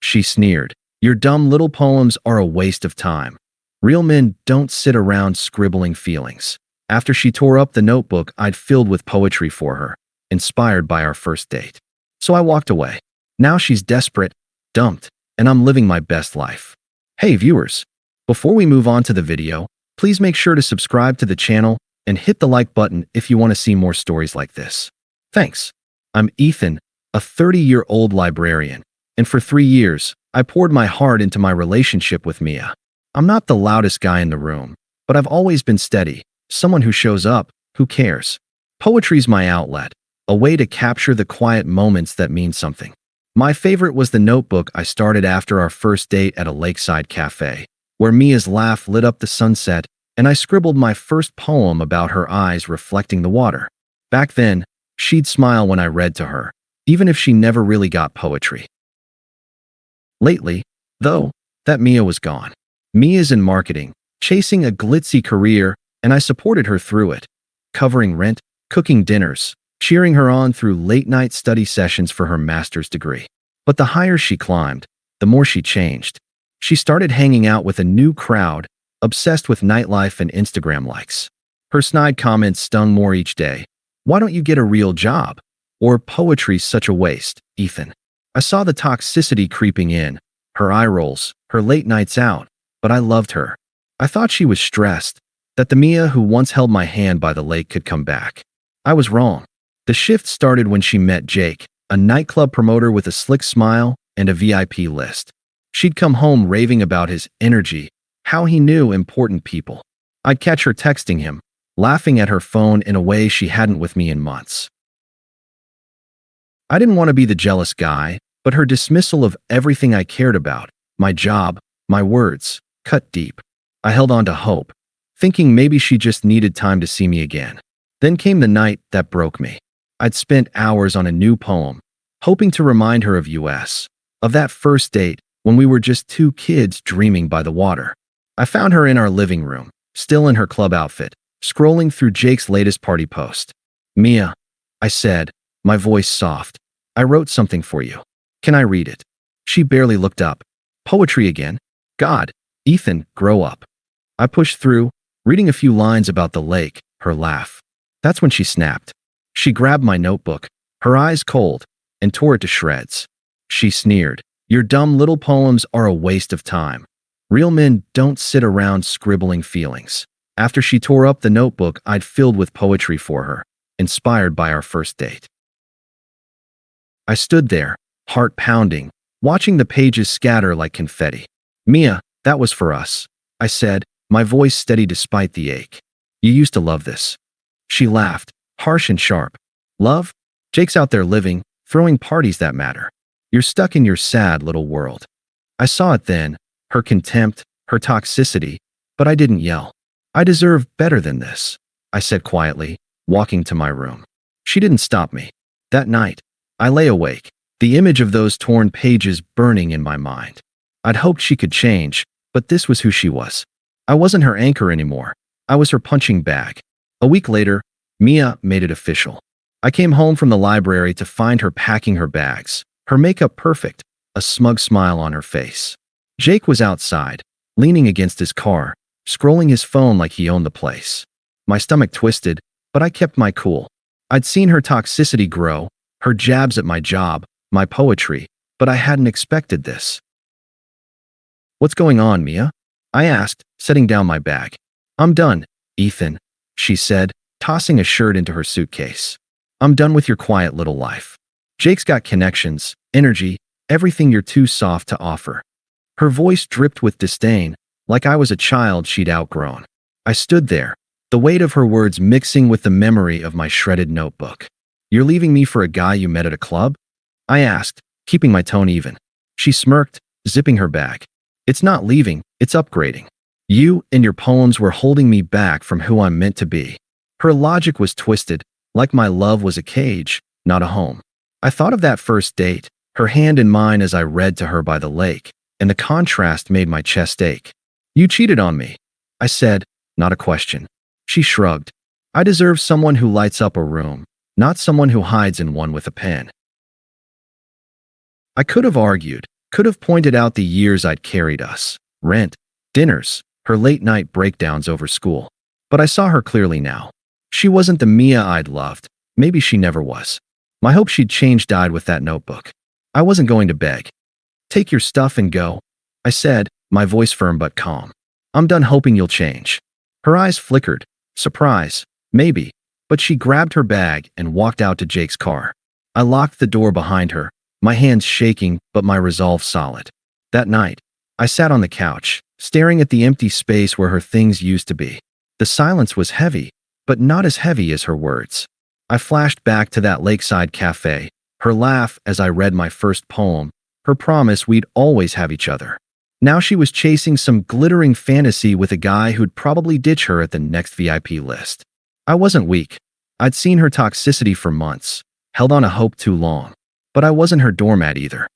She sneered. Your dumb little poems are a waste of time. Real men don't sit around scribbling feelings. After she tore up the notebook I'd filled with poetry for her, inspired by our first date. So I walked away. Now she's desperate, dumped, and I'm living my best life. Hey viewers, before we move on to the video, please make sure to subscribe to the channel and hit the like button if you want to see more stories like this. Thanks. I'm Ethan, a 30-year-old librarian, and for 3 years, I poured my heart into my relationship with Mia. I'm not the loudest guy in the room, but I've always been steady, someone who shows up, who cares. Poetry's my outlet, a way to capture the quiet moments that mean something. My favorite was the notebook I started after our first date at a lakeside cafe, where Mia's laugh lit up the sunset, and I scribbled my first poem about her eyes reflecting the water. Back then, she'd smile when I read to her, even if she never really got poetry. Lately, though, that Mia was gone. Mia's in marketing, chasing a glitzy career, and I supported her through it, covering rent, cooking dinners, cheering her on through late-night study sessions for her master's degree. But the higher she climbed, the more she changed. She started hanging out with a new crowd, obsessed with nightlife and Instagram likes. Her snide comments stung more each day. Why don't you get a real job? Or poetry's such a waste, Ethan. I saw the toxicity creeping in, her eye rolls, her late nights out, but I loved her. I thought she was stressed, that the Mia who once held my hand by the lake could come back. I was wrong. The shift started when she met Jake, a nightclub promoter with a slick smile and a VIP list. She'd come home raving about his energy, how he knew important people. I'd catch her texting him, laughing at her phone in a way she hadn't with me in months. I didn't want to be the jealous guy, but her dismissal of everything I cared about, my job, my words, cut deep. I held on to hope, thinking maybe she just needed time to see me again. Then came the night that broke me. I'd spent hours on a new poem, hoping to remind her of us, of that first date when we were just two kids dreaming by the water. I found her in our living room, still in her club outfit, scrolling through Jake's latest party post. Mia, I said, my voice soft. I wrote something for you. Can I read it? She barely looked up. Poetry again? God, Ethan, grow up. I pushed through, reading a few lines about the lake, her laugh. That's when she snapped. She grabbed my notebook, her eyes cold, and tore it to shreds. She sneered. Your dumb little poems are a waste of time. Real men don't sit around scribbling feelings. After she tore up the notebook I'd filled with poetry for her, inspired by our first date. I stood there, heart pounding, watching the pages scatter like confetti. Mia, that was for us, I said, my voice steady despite the ache. You used to love this. She laughed, harsh and sharp. Love? Jake's out there living, throwing parties that matter. You're stuck in your sad little world. I saw it then, her contempt, her toxicity, but I didn't yell. I deserve better than this, I said quietly, walking to my room. She didn't stop me. That night, I lay awake, the image of those torn pages burning in my mind. I'd hoped she could change, but this was who she was. I wasn't her anchor anymore. I was her punching bag. A week later, Mia made it official. I came home from the library to find her packing her bags, her makeup perfect, a smug smile on her face. Jake was outside, leaning against his car, scrolling his phone like he owned the place. My stomach twisted, but I kept my cool. I'd seen her toxicity grow, her jabs at my job, my poetry, but I hadn't expected this. What's going on, Mia? I asked, setting down my bag. I'm done, Ethan, she said, tossing a shirt into her suitcase. I'm done with your quiet little life. Jake's got connections, energy, everything you're too soft to offer. Her voice dripped with disdain, like I was a child she'd outgrown. I stood there, the weight of her words mixing with the memory of my shredded notebook. You're leaving me for a guy you met at a club? I asked, keeping my tone even. She smirked, zipping her bag. It's not leaving, it's upgrading. You and your poems were holding me back from who I'm meant to be. Her logic was twisted, like my love was a cage, not a home. I thought of that first date, her hand in mine as I read to her by the lake, and the contrast made my chest ache. You cheated on me, I said, not a question. She shrugged. I deserve someone who lights up a room, not someone who hides in one with a pen. I could have argued, Could have pointed out the years I'd carried us. Rent, dinners, her late-night breakdowns over school. But I saw her clearly now. She wasn't the Mia I'd loved. Maybe she never was. My hope she'd change died with that notebook. I wasn't going to beg. Take your stuff and go, I said, my voice firm but calm. I'm done hoping you'll change. Her eyes flickered. Surprise, maybe, but she grabbed her bag and walked out to Jake's car. I locked the door behind her, my hands shaking but my resolve solid. That night, I sat on the couch, staring at the empty space where her things used to be. The silence was heavy, but not as heavy as her words. I flashed back to that lakeside cafe, her laugh as I read my first poem, her promise we'd always have each other. Now she was chasing some glittering fantasy with a guy who'd probably ditch her at the next VIP list. I wasn't weak. I'd seen her toxicity for months, held on to hope too long. But I wasn't her doormat either.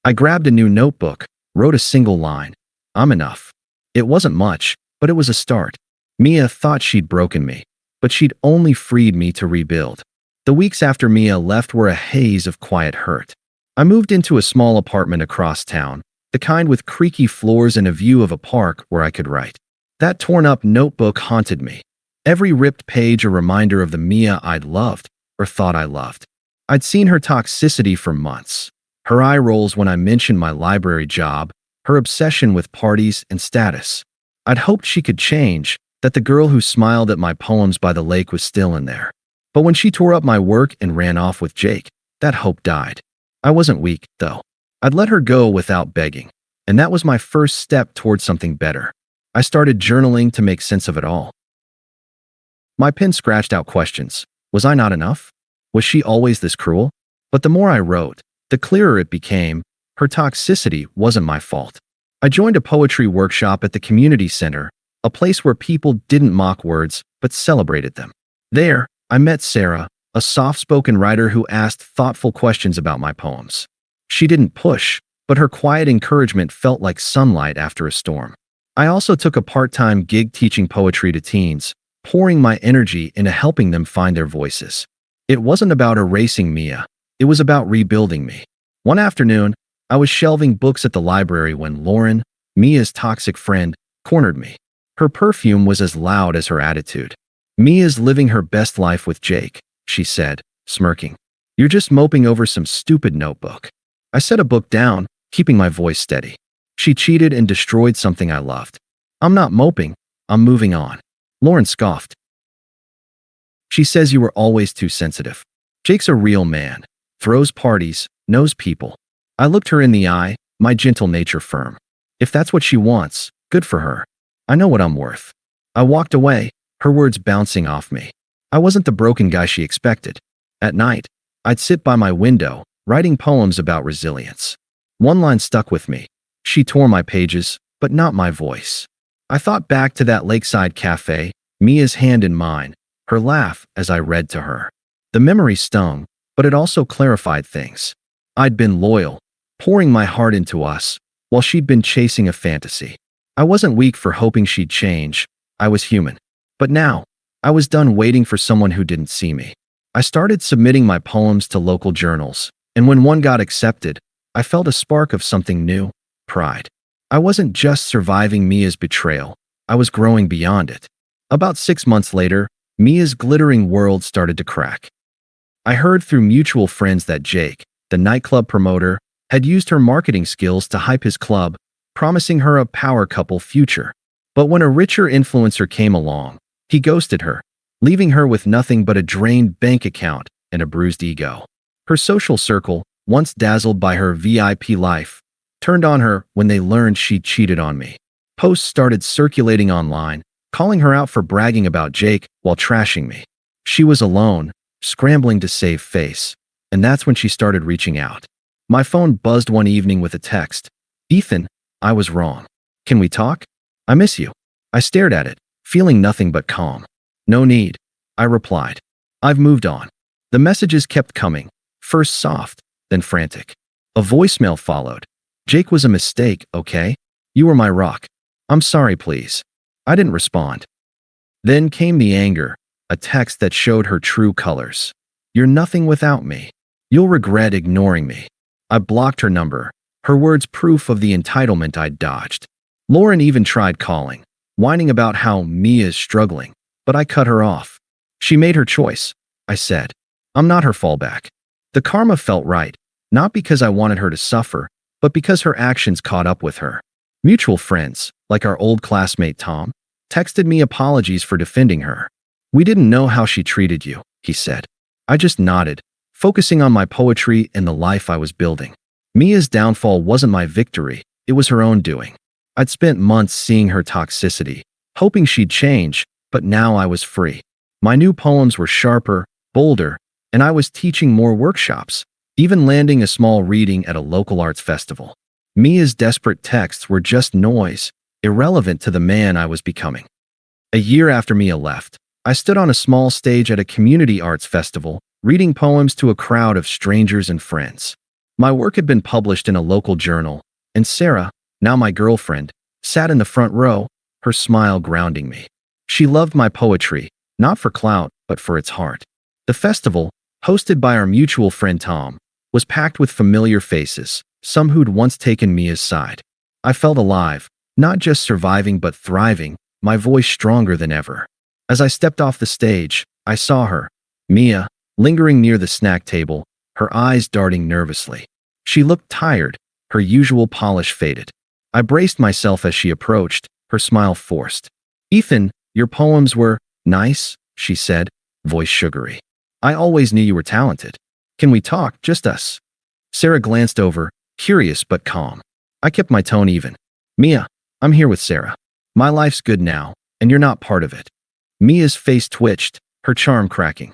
I grabbed a new notebook, wrote a single line. I'm enough. It wasn't much, but it was a start. Mia thought she'd broken me, but she'd only freed me to rebuild. The weeks after Mia left were a haze of quiet hurt. I moved into a small apartment across town, the kind with creaky floors and a view of a park where I could write. That torn-up notebook haunted me. Every ripped page a reminder of the Mia I'd loved, or thought I loved. I'd seen her toxicity for months. Her eye rolls when I mentioned my library job, her obsession with parties and status. I'd hoped she could change, that the girl who smiled at my poems by the lake was still in there. But when she tore up my work and ran off with Jake, that hope died. I wasn't weak, though. I'd let her go without begging, and that was my first step towards something better. I started journaling to make sense of it all. My pen scratched out questions. Was I not enough? Was she always this cruel? But the more I wrote, the clearer it became. Her toxicity wasn't my fault. I joined a poetry workshop at the community center, a place where people didn't mock words, but celebrated them. There, I met Sarah, a soft-spoken writer who asked thoughtful questions about my poems. She didn't push, but her quiet encouragement felt like sunlight after a storm. I also took a part-time gig teaching poetry to teens, pouring my energy into helping them find their voices. It wasn't about erasing Mia. It was about rebuilding me. One afternoon, I was shelving books at the library when Lauren, Mia's toxic friend, cornered me. Her perfume was as loud as her attitude. Mia's living her best life with Jake, she said, smirking. You're just moping over some stupid notebook. I set a book down, keeping my voice steady. She cheated and destroyed something I loved. I'm not moping, I'm moving on. Lauren scoffed. She says you were always too sensitive. Jake's a real man, throws parties, knows people. I looked her in the eye, my gentle nature firm. If that's what she wants, good for her. I know what I'm worth. I walked away, her words bouncing off me. I wasn't the broken guy she expected. At night, I'd sit by my window, writing poems about resilience. One line stuck with me. She tore my pages, but not my voice. I thought back to that lakeside cafe, Mia's hand in mine, her laugh as I read to her. The memory stung, but it also clarified things. I'd been loyal, pouring my heart into us, while she'd been chasing a fantasy. I wasn't weak for hoping she'd change. I was human. But now, I was done waiting for someone who didn't see me. I started submitting my poems to local journals, and when one got accepted, I felt a spark of something new, pride. I wasn't just surviving Mia's betrayal, I was growing beyond it. About 6 months later, Mia's glittering world started to crack. I heard through mutual friends that Jake, the nightclub promoter, had used her marketing skills to hype his club, promising her a power couple future. But when a richer influencer came along, he ghosted her, leaving her with nothing but a drained bank account and a bruised ego. Her social circle, once dazzled by her VIP life, turned on her when they learned she'd cheated on me. Posts started circulating online, calling her out for bragging about Jake while trashing me. She was alone, scrambling to save face, and that's when she started reaching out. My phone buzzed one evening with a text. Ethan, I was wrong. Can we talk? I miss you. I stared at it, feeling nothing but calm. No need, I replied. I've moved on. The messages kept coming, first soft, then frantic. A voicemail followed. Jake was a mistake, okay? You were my rock. I'm sorry, please. I didn't respond. Then came the anger, a text that showed her true colors. You're nothing without me. You'll regret ignoring me. I blocked her number, her words proof of the entitlement I'd dodged. Lauren even tried calling, whining about how Mia's struggling, but I cut her off. She made her choice, I said. I'm not her fallback. The karma felt right, not because I wanted her to suffer, but because her actions caught up with her. Mutual friends, like our old classmate Tom, texted me apologies for defending her. We didn't know how she treated you, he said. I just nodded, focusing on my poetry and the life I was building. Mia's downfall wasn't my victory, it was her own doing. I'd spent months seeing her toxicity, hoping she'd change, but now I was free. My new poems were sharper, bolder, and I was teaching more workshops, even landing a small reading at a local arts festival. Mia's desperate texts were just noise, irrelevant to the man I was becoming. A year after Mia left, I stood on a small stage at a community arts festival, reading poems to a crowd of strangers and friends. My work had been published in a local journal, and Sarah, now my girlfriend, sat in the front row, her smile grounding me. She loved my poetry, not for clout, but for its heart. The festival, hosted by our mutual friend Tom, was packed with familiar faces, some who'd once taken Mia's side. I felt alive, not just surviving but thriving, my voice stronger than ever. As I stepped off the stage, I saw her, Mia, lingering near the snack table, her eyes darting nervously. She looked tired, her usual polish faded. I braced myself as she approached, her smile forced. "Ethan, your poems were nice," she said, voice sugary. "I always knew you were talented. Can we talk, just us?" Sarah glanced over, curious but calm. I kept my tone even. "Mia, I'm here with Sarah. My life's good now, and you're not part of it." Mia's face twitched, her charm cracking.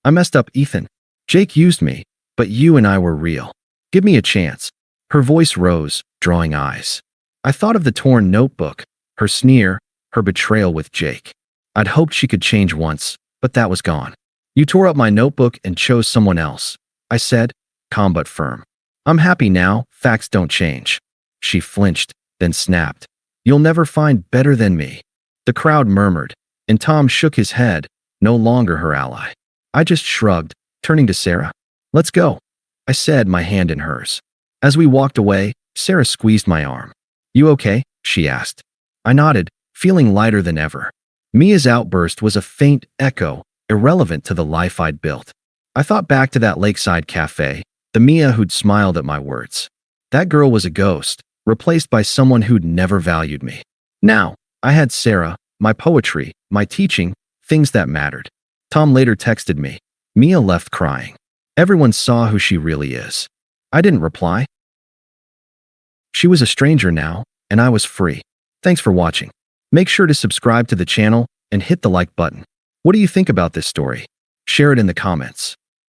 "I messed up, Ethan. Jake used me, but you and I were real. Give me a chance." Her voice rose, drawing eyes. I thought of the torn notebook, her sneer, her betrayal with Jake. I'd hoped she could change once, but that was gone. "You tore up my notebook and chose someone else," I said, calm but firm. "I'm happy now, facts don't change." She flinched, then snapped. "You'll never find better than me." The crowd murmured, and Tom shook his head, no longer her ally. I just shrugged, turning to Sarah. "Let's go," I said, my hand in hers. As we walked away, Sarah squeezed my arm. "You okay?" she asked. I nodded, feeling lighter than ever. Mia's outburst was a faint echo, irrelevant to the life I'd built. I thought back to that lakeside cafe, the Mia who'd smiled at my words. That girl was a ghost, replaced by someone who'd never valued me. Now, I had Sarah, my poetry, my teaching, things that mattered. Tom later texted me. Mia left crying. Everyone saw who she really is. I didn't reply. She was a stranger now, and I was free. Thanks for watching. Make sure to subscribe to the channel and hit the like button. What do you think about this story? Share it in the comments.